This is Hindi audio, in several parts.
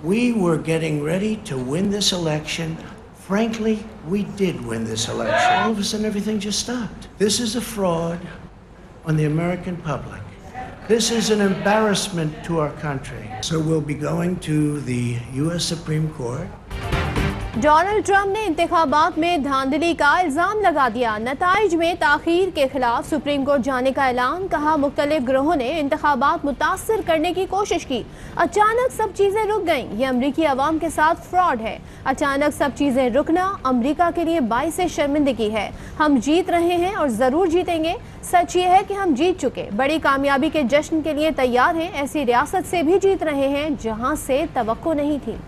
We were getting ready to win this election. Frankly, we did win this election. All of a sudden, everything just stopped. This is a fraud on the American public. This is an embarrassment to our country. So we'll be going to the U.S. Supreme Court. Donald Trump ने इंतखाबात में धांधली का इल्जाम लगा दिया। नताइज में ताखीर के खिलाफ सुप्रीम कोर्ट जाने का ऐलान। कहा मुख्तलिफ ग्रोहों ने इंतखाबात मुतासर करने की कोशिश की। अचानक सब चीजें रुक गईं। ये अमरीकी अवाम के साथ फ्रॉड है। अचानक सब चीजें रुकना अमरीका के लिए बाइस शर्मिंदगी है। हम जीत रहे हैं और जरूर जीतेंगे। सच ये है कि हम जीत चुके, बड़ी कामयाबी के जश्न के लिए तैयार हैं। ऐसी रियासत से भी जीत रहे हैं जहां से तवक्को नहीं थी।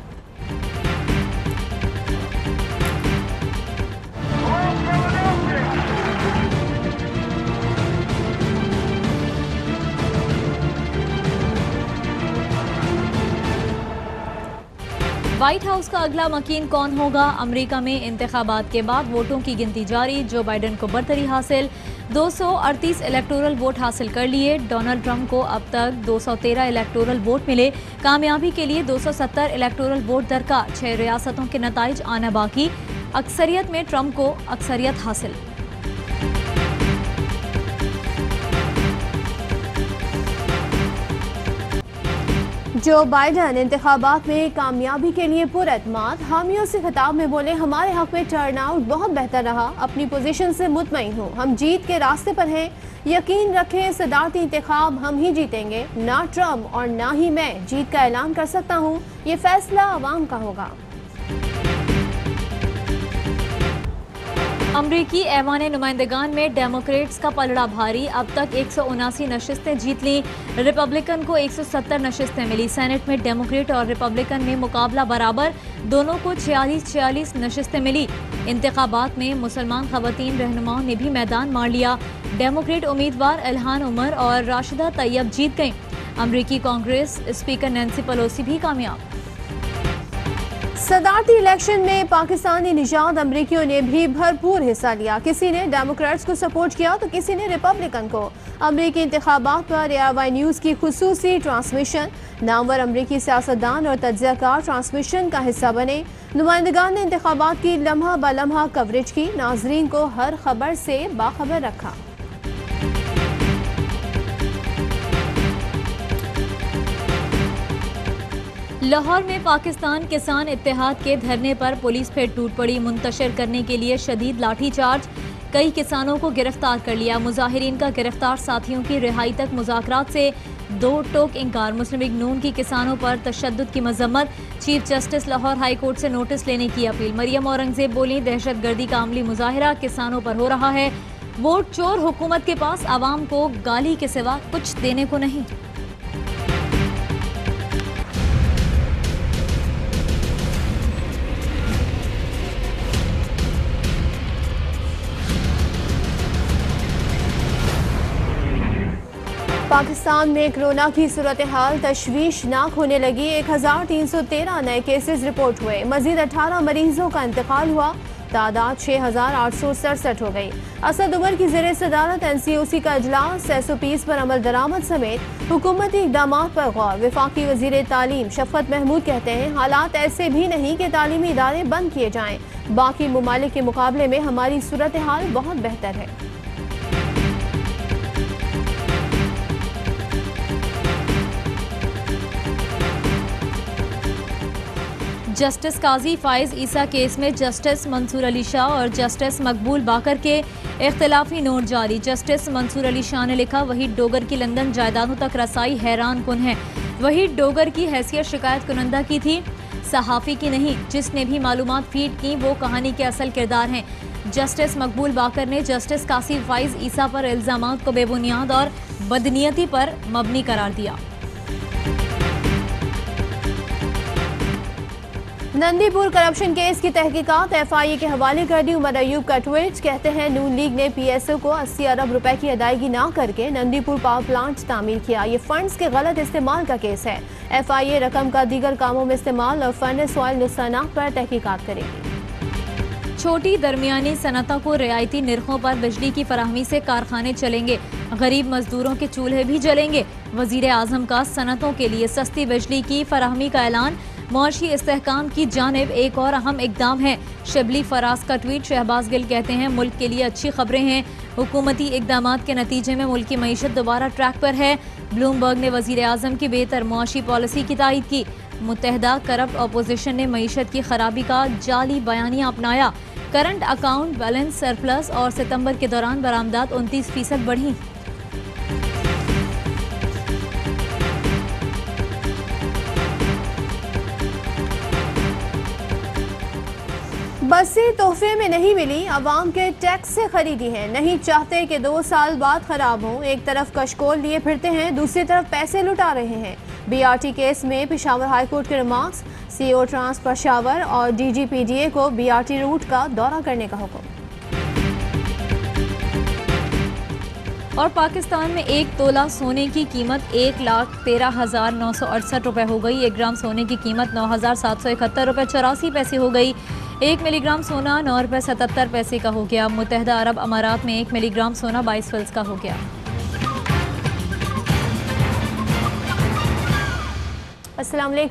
व्हाइट हाउस का अगला मकीन कौन होगा? अमेरिका में इंतखाबात के बाद वोटों की गिनती जारी। जो बाइडन को बरतरी हासिल, 238 इलेक्टोरल वोट हासिल कर लिए। डोनाल्ड ट्रंप को अब तक 213 इलेक्टोरल वोट मिले। कामयाबी के लिए 270 इलेक्टोरल वोट दरकार। 6 रियासतों के नताइज आना बाकी। अक्सरियत में ट्रंप को अक्सरियत हासिल। जो बाइडन इंतखाबात में कामयाबी के लिए पुरअतमाद। हामियों से खिताब में बोले, हमारे हक में टर्नआउट बहुत बेहतर रहा। अपनी पोजीशन से मुतमईन हूँ। हम जीत के रास्ते पर हैं। यकीन रखें सदारती इंतखाब हम ही जीतेंगे, ना ट्रंप और ना ही मैं। जीत का ऐलान कर सकता हूँ। ये फैसला अवाम का होगा। अमरीकी ऐवान नुमाइंदगान में डेमोक्रेट्स का पलड़ा भारी। अब तक 179 नशिस्तें जीत ली। रिपब्लिकन को 170 नशिस्तें मिली। सेनेट में डेमोक्रेट और रिपब्लिकन में मुकाबला बराबर, दोनों को 46 नशिस्तें मिली। इंतखाबात में मुसलमान खवातीन रहनुमाओं ने भी मैदान मार लिया। डेमोक्रेट उम्मीदवार इल्हान उमर और राशिदा तैयब जीत गईं। अमरीकी कांग्रेस स्पीकर नैंसी पेलोसी भी कामयाब। सदारती इलेक्शन में पाकिस्तानी निजात अमरीकियों ने भी भरपूर हिस्सा लिया। किसी ने डेमोक्रेट्स को सपोर्ट किया तो किसी ने रिपब्लिकन को। अमरीकी इंतखाबात पर ARY न्यूज़ की खुसूसी ट्रांसमिशन। नामवर अमरीकी सियासतदान और तज्ज़ियाकार ट्रांसमिशन का हिस्सा बने। नुमाइंदगान ने इंतखाबात की लम्हा ब लम्हा कवरेज की। नाजरीन को हर खबर से बाखबर रखा। लाहौर में पाकिस्तान किसान इत्तेहाद के धरने पर पुलिस फिर टूट पड़ी। मुंतशिर करने के लिए शदीद लाठीचार्ज। कई किसानों को गिरफ्तार कर लिया। मुजाहिरीन का गिरफ्तार साथियों की रिहाई तक मुज़ाकरात से दो टोक इंकार। मुस्लिम लीग नून की किसानों पर तशद्दुद की मजम्मत। Chief justice Lahore high court से नोटिस लेने की अपील। मरियम औरंगजेब बोली, दहशतगर्दी का अमली मुजाहिरा किसानों पर हो रहा है। वोट चोर हुकूमत के पास आवाम को गाली के सिवा कुछ देने को नहीं। पाकिस्तान में कोरोना की सूरत हाल तशवीशनाक होने लगी। 1313 नए केसेस रिपोर्ट हुए। मजीद 18 मरीजों का इंतकाल हुआ। तादाद 6867 हो गई। असद उमर की ज़ेरे सदारत NCOC का इजलास। SOPs पर अमल दरामद समेत हुकूमती इक़दाम पर गौर। वफाकी वज़ीर तालीम शफ़क़त महमूद कहते हैं, हालात ऐसे भी नहीं कि तालीमी इदारे बंद किए जाएँ। बाकी ममालिक के मुकाबले में हमारी सूरत हाल बहुत बेहतर है। जस्टिस काजी फाइज ईसा केस में जस्टिस मंसूर अली शाह और जस्टिस मकबूल बाकर के इख्तिलाफी नोट जारी। जस्टिस मंसूर अली शाह ने लिखा, वहीद डोगर की लंदन जायदादों तक रसाई हैरान कुन है। वहीद डोगर की हैसियत शिकायत कुनंदा की थी, सहाफ़ी की नहीं। जिसने भी मालूमात फीड की वो कहानी के असल किरदार हैं। जस्टिस मकबूल बाकर ने जस्टिस काजी फाइज ईसा पर इल्ज़ामात को बेबुनियाद और बदनीयती पर मबनी करार दिया। नंदीपुर करप्शन केस की तहकीकात FIA के हवाले कर दी। उमर अयूब का ट्वीट। कहते हैं, नून लीग ने PSO को 80 अरब रुपए की अदायगी ना करके नंदीपुर पावर प्लांट तामीर किया। ये फंड्स के गलत इस्तेमाल का केस है। FIA रकम का दीगर कामों में इस्तेमाल और फर्नेस ऑयल नुकसानात पर तहकीकात करेगी। छोटी दरमियानी सनतों को रियायती निर्खों पर बिजली की फराहमी से कारखाने चलेंगे। गरीब मजदूरों के चूल्हे भी जलेंगे। वजीर आजम का सनतों के लिए सस्ती बिजली की फराहमी का ऐलान। मुआशी इस्तेहकाम की जानिब एक और अहम इकदाम है। शिबली फराज का ट्वीट। शहबाज गिल कहते हैं मुल्क के लिए अच्छी खबरें हैं। हुकूमती इकदाम के नतीजे में मुल्क की मईशत दोबारा ट्रैक पर है। ब्लूमबर्ग ने वजीर आजम की बेहतर मुआशी पॉलिसी की तायद की। मुत्तहदा करप्ट अपोजिशन ने मईशत की खराबी का जाली बयानिया अपनाया। करंट अकाउंट बैलेंस सरप्लस और सितंबर के दौरान बरामदात 29% बढ़ी। बसें तोहफे में नहीं मिली, अवाम के टैक्स से खरीदी हैं। नहीं चाहते कि 2 साल बाद खराब हों। एक तरफ कशकोल लिए फिरते हैं, दूसरी तरफ पैसे लुटा रहे हैं। BRT केस में पेशावर हाईकोर्ट के रिमार्क्स। CO ट्रांस पेशावर और DGPDA को BRT रूट का दौरा करने का हुक्म। और पाकिस्तान में 1 तोला सोने की कीमत 1,13,968 रुपये हो गई। 1 ग्राम सोने की कीमत 9,771 रुपये 84 पैसे हो गई। 1 मिलीग्राम सोना 9 रुपये 77 पैसे का हो गया। मुत्तहदा अरब अमारात में 1 मिलीग्राम सोना 22 फिल्स का हो गया। अस्सलाम वालेकुम।